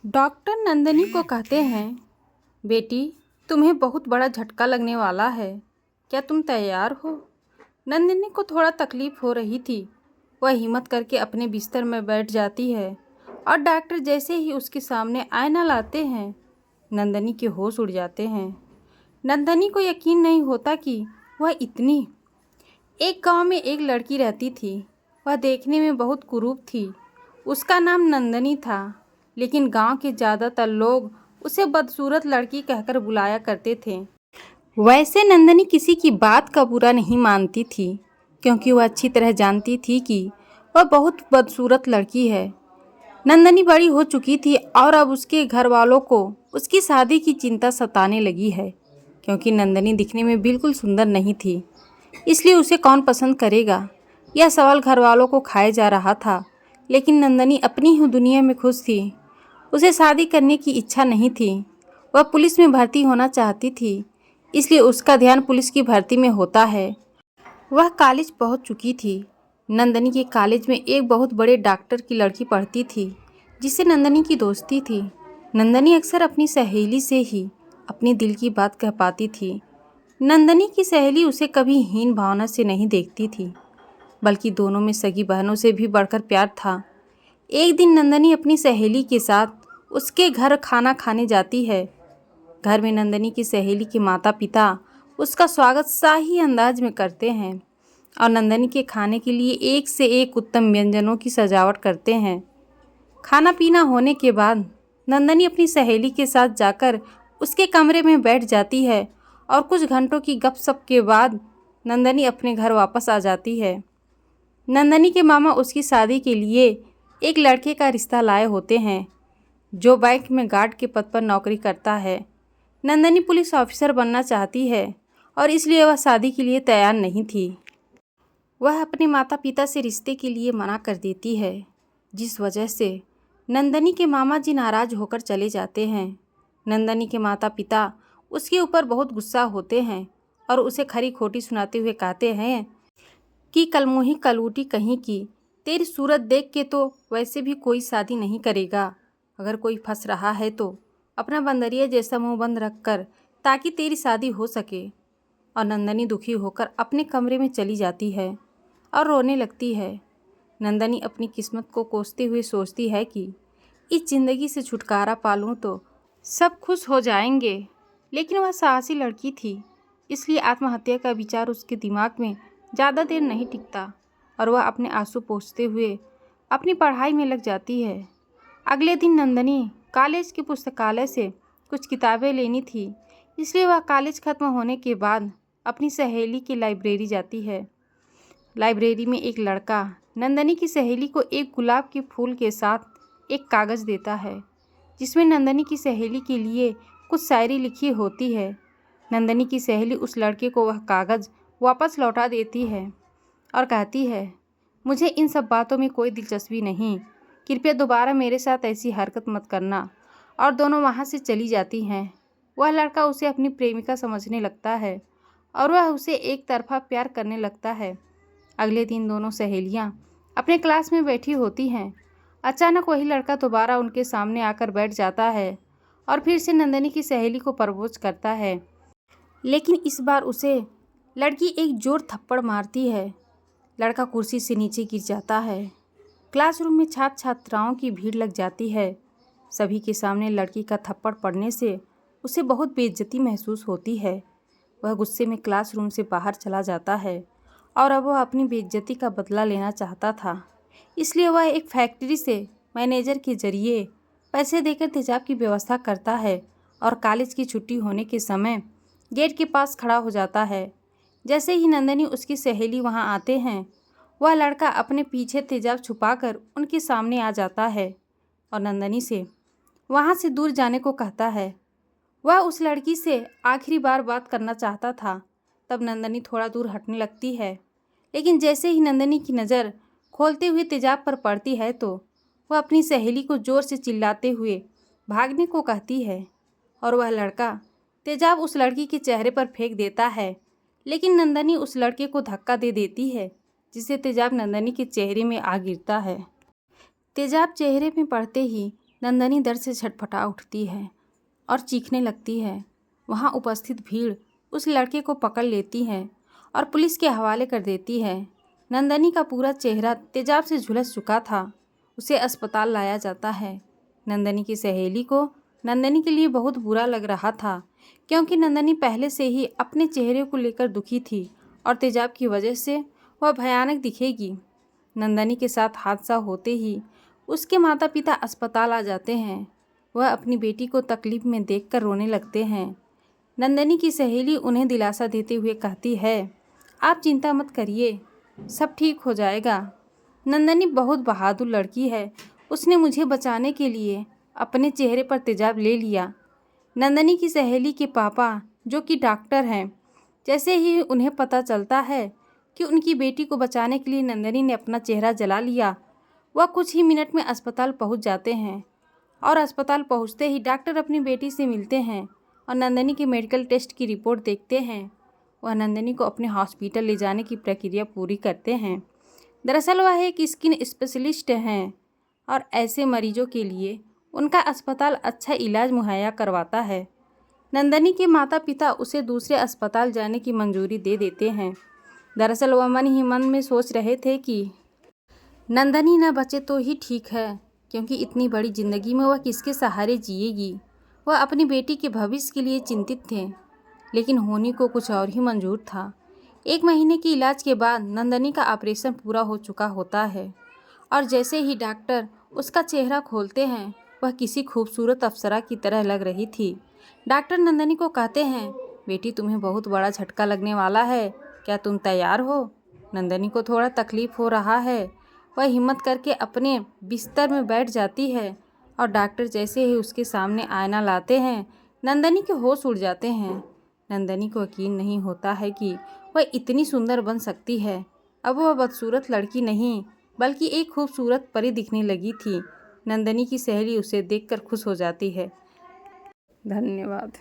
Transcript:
Doctor Nandini को कहते हैं, बेटी तुम्हें बहुत बड़ा झटका लगने वाला है, क्या तुम तैयार हो। नंदनी को थोड़ा तकलीफ हो रही थी। वह हिम्मत करके अपने बिस्तर में बैठ जाती है और डॉक्टर जैसे ही उसके सामने आईना लाते हैं, नंदनी के होश उड़ जाते हैं। नंदनी को यकीन नहीं होता कि वह इतनी एक गांव में एक लड़की रहती थी। वह देखने में बहुत कुरूप थी। उसका नाम नंदनी था, लेकिन गांव के ज़्यादातर लोग उसे बदसूरत लड़की कहकर बुलाया करते थे। वैसे नंदनी किसी की बात का बुरा नहीं मानती थी, क्योंकि वह अच्छी तरह जानती थी कि वह बहुत बदसूरत लड़की है। नंदनी बड़ी हो चुकी थी और अब उसके घर वालों को उसकी शादी की चिंता सताने लगी है, क्योंकि नंदनी दिखने में बिल्कुल सुंदर नहीं थी। इसलिए उसे कौन पसंद करेगा, यह सवाल घर वालों को खाए जा रहा था। लेकिन नंदनी अपनी ही दुनिया में खुश थी। उसे शादी करने की इच्छा नहीं थी। वह पुलिस में भर्ती होना चाहती थी, इसलिए उसका ध्यान पुलिस की भर्ती में होता है। वह कॉलेज पहुंच चुकी थी। नंदनी के कॉलेज में एक बहुत बड़े डॉक्टर की लड़की पढ़ती थी, जिससे नंदनी की दोस्ती थी। नंदनी अक्सर अपनी सहेली से ही अपनी दिल की बात कह पाती थी। नंदनी की सहेली उसे कभी हीन भावना से नहीं देखती थी, बल्कि दोनों में सगी बहनों से भी बढ़कर प्यार था। एक दिन नंदनी अपनी सहेली के साथ उसके घर खाना खाने जाती है। घर में नंदनी की सहेली के माता पिता उसका स्वागत शाही अंदाज में करते हैं और नंदनी के खाने के लिए एक से एक उत्तम व्यंजनों की सजावट करते हैं। खाना पीना होने के बाद नंदनी अपनी सहेली के साथ जाकर उसके कमरे में बैठ जाती है और कुछ घंटों की गपशप के बाद नंदनी अपने घर वापस आ जाती है। नंदनी के मामा उसकी शादी के लिए एक लड़के का रिश्ता लाए होते हैं, जो बैंक में गार्ड के पद पर नौकरी करता है। नंदनी पुलिस ऑफिसर बनना चाहती है और इसलिए वह शादी के लिए तैयार नहीं थी। वह अपने माता पिता से रिश्ते के लिए मना कर देती है, जिस वजह से नंदनी के मामा जी नाराज होकर चले जाते हैं। नंदनी के माता पिता उसके ऊपर बहुत गुस्सा होते हैं और उसे खरी खोटी सुनाते हुए कहते हैं कि कलमुही कलूटी कहीं की, तेरी सूरत देख के तो वैसे भी कोई शादी नहीं करेगा। अगर कोई फंस रहा है तो अपना बंदरिया जैसा मुंह बंद रख कर, ताकि तेरी शादी हो सके। और नंदनी दुखी होकर अपने कमरे में चली जाती है और रोने लगती है। नंदनी अपनी किस्मत को कोसते हुए सोचती है कि इस ज़िंदगी से छुटकारा पा लूँ तो सब खुश हो जाएंगे। लेकिन वह साहसी लड़की थी, इसलिए आत्महत्या का विचार उसके दिमाग में ज़्यादा देर नहीं टिकता और वह अपने आंसू पोंछते हुए अपनी पढ़ाई में लग जाती है। अगले दिन नंदनी कॉलेज के पुस्तकालय से कुछ किताबें लेनी थी, इसलिए वह कॉलेज खत्म होने के बाद अपनी सहेली की लाइब्रेरी जाती है। लाइब्रेरी में एक लड़का नंदनी की सहेली को एक गुलाब के फूल के साथ एक कागज़ देता है, जिसमें नंदनी की सहेली के लिए कुछ शायरी लिखी होती है। नंदनी की सहेली उस लड़के को वह कागज़ वापस लौटा देती है और कहती है, मुझे इन सब बातों में कोई दिलचस्पी नहीं, कृपया दोबारा मेरे साथ ऐसी हरकत मत करना। और दोनों वहाँ से चली जाती हैं। वह लड़का उसे अपनी प्रेमिका समझने लगता है और वह उसे एक तरफा प्यार करने लगता है। अगले दिन दोनों सहेलियाँ अपने क्लास में बैठी होती हैं। अचानक वही लड़का दोबारा उनके सामने आकर बैठ जाता है और फिर से नंदनी की सहेली को प्रपोज करता है। लेकिन इस बार उसे लड़की एक जोर थप्पड़ मारती है। लड़का कुर्सी से नीचे गिर जाता है। क्लासरूम में छात्र छात्राओं की भीड़ लग जाती है। सभी के सामने लड़की का थप्पड़ पड़ने से उसे बहुत बेइज्जती महसूस होती है। वह गुस्से में क्लासरूम से बाहर चला जाता है और अब वह अपनी बेइज्जती का बदला लेना चाहता था। इसलिए वह एक फैक्ट्री से मैनेजर के जरिए पैसे देकर तेजाब की व्यवस्था करता है और कॉलेज की छुट्टी होने के समय गेट के पास खड़ा हो जाता है। जैसे ही नंदनी उसकी सहेली वहां आते हैं, वह लड़का अपने पीछे तेजाब छुपाकर उनके सामने आ जाता है और नंदनी से वहां से दूर जाने को कहता है। वह उस लड़की से आखिरी बार बात करना चाहता था। तब नंदनी थोड़ा दूर हटने लगती है, लेकिन जैसे ही नंदनी की नज़र खोलते हुए तेजाब पर पड़ती है तो वह अपनी सहेली को ज़ोर से चिल्लाते हुए भागने को कहती है और वह लड़का तेजाब उस लड़की के चेहरे पर फेंक देता है। लेकिन नंदनी उस लड़के को धक्का दे देती है, जिससे तेजाब नंदनी के चेहरे में आ गिरता है। तेजाब चेहरे में पड़ते ही नंदनी दर्द से छटपटा उठती है और चीखने लगती है। वहाँ उपस्थित भीड़ उस लड़के को पकड़ लेती है और पुलिस के हवाले कर देती है। नंदनी का पूरा चेहरा तेजाब से झुलस चुका था। उसे अस्पताल लाया जाता है। नंदनी की सहेली को नंदनी के लिए बहुत बुरा लग रहा था, क्योंकि नंदनी पहले से ही अपने चेहरे को लेकर दुखी थी और तेजाब की वजह से वह भयानक दिखेगी। नंदनी के साथ हादसा होते ही उसके माता पिता अस्पताल आ जाते हैं। वह अपनी बेटी को तकलीफ में देखकर रोने लगते हैं। नंदनी की सहेली उन्हें दिलासा देते हुए कहती है, आप चिंता मत करिए, सब ठीक हो जाएगा। नंदनी बहुत बहादुर लड़की है। उसने मुझे बचाने के लिए अपने चेहरे पर तेजाब ले लिया। नंदनी की सहेली के पापा, जो कि डॉक्टर हैं, जैसे ही उन्हें पता चलता है कि उनकी बेटी को बचाने के लिए नंदनी ने अपना चेहरा जला लिया, वह कुछ ही मिनट में अस्पताल पहुंच जाते हैं। और अस्पताल पहुंचते ही डॉक्टर अपनी बेटी से मिलते हैं और नंदनी के मेडिकल टेस्ट की रिपोर्ट देखते हैं। वह नंदनी को अपने हॉस्पिटल ले जाने की प्रक्रिया पूरी करते हैं। दरअसल वह एक स्किन स्पेशलिस्ट हैं और ऐसे मरीजों के लिए उनका अस्पताल अच्छा इलाज मुहैया करवाता है। नंदनी के माता पिता उसे दूसरे अस्पताल जाने की मंजूरी दे देते हैं। दरअसल वह मन ही मन में सोच रहे थे कि नंदनी न बचे तो ही ठीक है, क्योंकि इतनी बड़ी जिंदगी में वह किसके सहारे जिएगी। वह अपनी बेटी के भविष्य के लिए चिंतित थे, लेकिन होनी को कुछ और ही मंजूर था। 1 महीने के इलाज के बाद नंदनी का ऑपरेशन पूरा हो चुका होता है और जैसे ही डॉक्टर उसका चेहरा खोलते हैं, वह किसी खूबसूरत अप्सरा की तरह लग रही थी। डॉक्टर नंदनी को कहते हैं, बेटी तुम्हें बहुत बड़ा झटका लगने वाला है, क्या तुम तैयार हो? नंदनी को थोड़ा तकलीफ हो रहा है। वह हिम्मत करके अपने बिस्तर में बैठ जाती है और डॉक्टर जैसे ही उसके सामने आईना लाते हैं, नंदनी के होश उड़ जाते हैं। नंदनी को यकीन नहीं होता है कि वह इतनी सुंदर बन सकती है। अब वह बदसूरत लड़की नहीं, बल्कि एक खूबसूरत परी दिखने लगी थी। नंदनी की सहेली उसे देखकर खुश हो जाती है। धन्यवाद।